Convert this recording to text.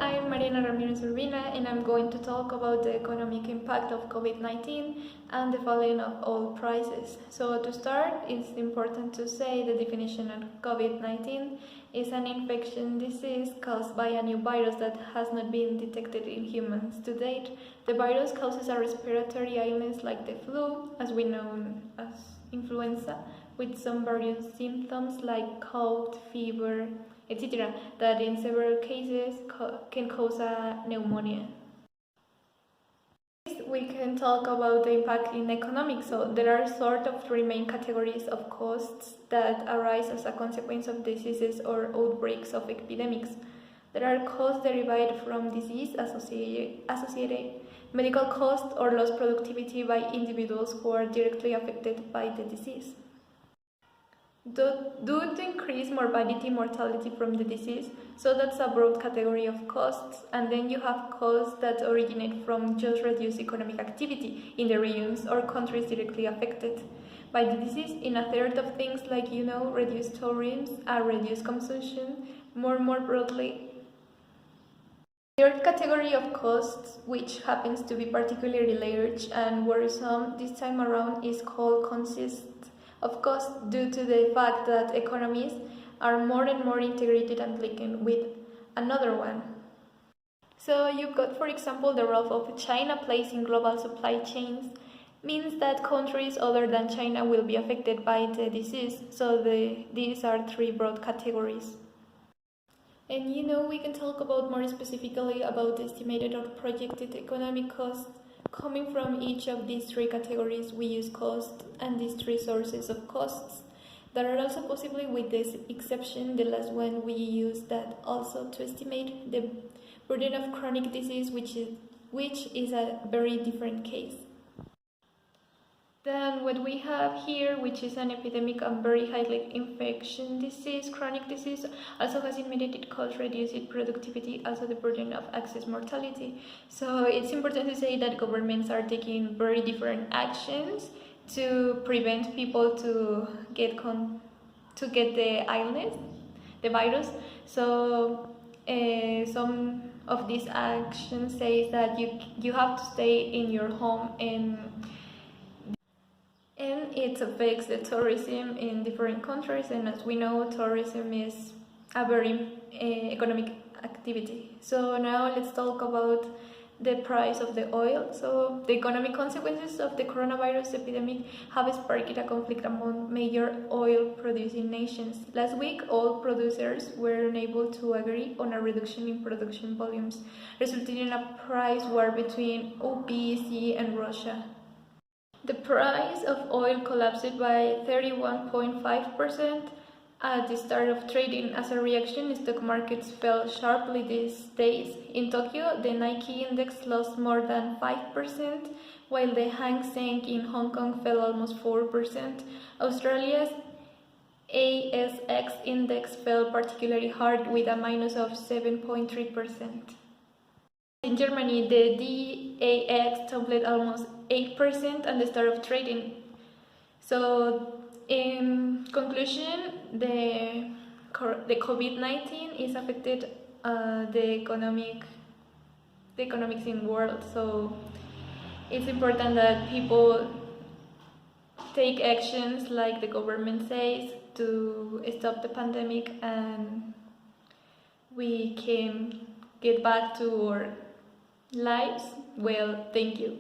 I'm Mariana Ramirez Urbina, and I'm going to talk about the economic impact of COVID-19 and the falling of oil prices. So to start, it's important to say the definition of COVID-19 is an infection disease caused by a new virus that has not been detected in humans to date. The virus causes a respiratory illness like the flu, as we know as influenza, with some various symptoms like cold, fever, etc., that in several cases can cause a pneumonia. We can talk about the impact in economics. So there are sort of three main categories of costs that arise as a consequence of diseases or outbreaks of epidemics. There are costs derived from disease associated medical costs or lost productivity by individuals who are directly affected by the disease. Due to increased morbidity, mortality from the disease, so that's a broad category of costs. And then you have costs that originate from just reduced economic activity in the regions or countries directly affected by the disease. In a third of things like, reduced tourism, reduced consumption, more broadly. The third category of costs, which happens to be particularly large and worrisome this time around, is called consists of cost due to the fact that economies are more and more integrated and linked with another one. So you've got, for example, the role of China plays in global supply chains means that countries other than China will be affected by the disease. So these are three broad categories. And we can talk about more specifically about the estimated or projected economic costs. Coming from each of these three categories, we use cost and these three sources of costs that are also possibly, with this exception, the last one, we use that also to estimate the burden of chronic disease, which is a very different case. Then what we have here, which is an epidemic and very highly infection disease, chronic disease, also has immediate cost, reduced productivity, also the burden of excess mortality. So it's important to say that governments are taking very different actions to prevent people to get the illness, the virus. So some of these actions say that you have to stay in your home and it affects the tourism in different countries, and as we know, tourism is a very economic activity. So now let's talk about the price of the oil. So the economic consequences of the coronavirus epidemic have sparked a conflict among major oil producing nations. Last week, oil producers were unable to agree on a reduction in production volumes, resulting in a price war between OPEC and Russia. The price of oil collapsed by 31.5% at the start of trading. As a reaction, stock markets fell sharply these days. In Tokyo, the Nikkei index lost more than 5%, while the Hang Seng in Hong Kong fell almost 4%. Australia's ASX index fell particularly hard with a minus of 7.3%. In Germany, the DAX tumbled almost 8% at the start of trading. So, in conclusion, the COVID-19 is affected the economics in the world. So, it's important that people take actions like the government says to stop the pandemic, and we can get back to our lives. Well, thank you.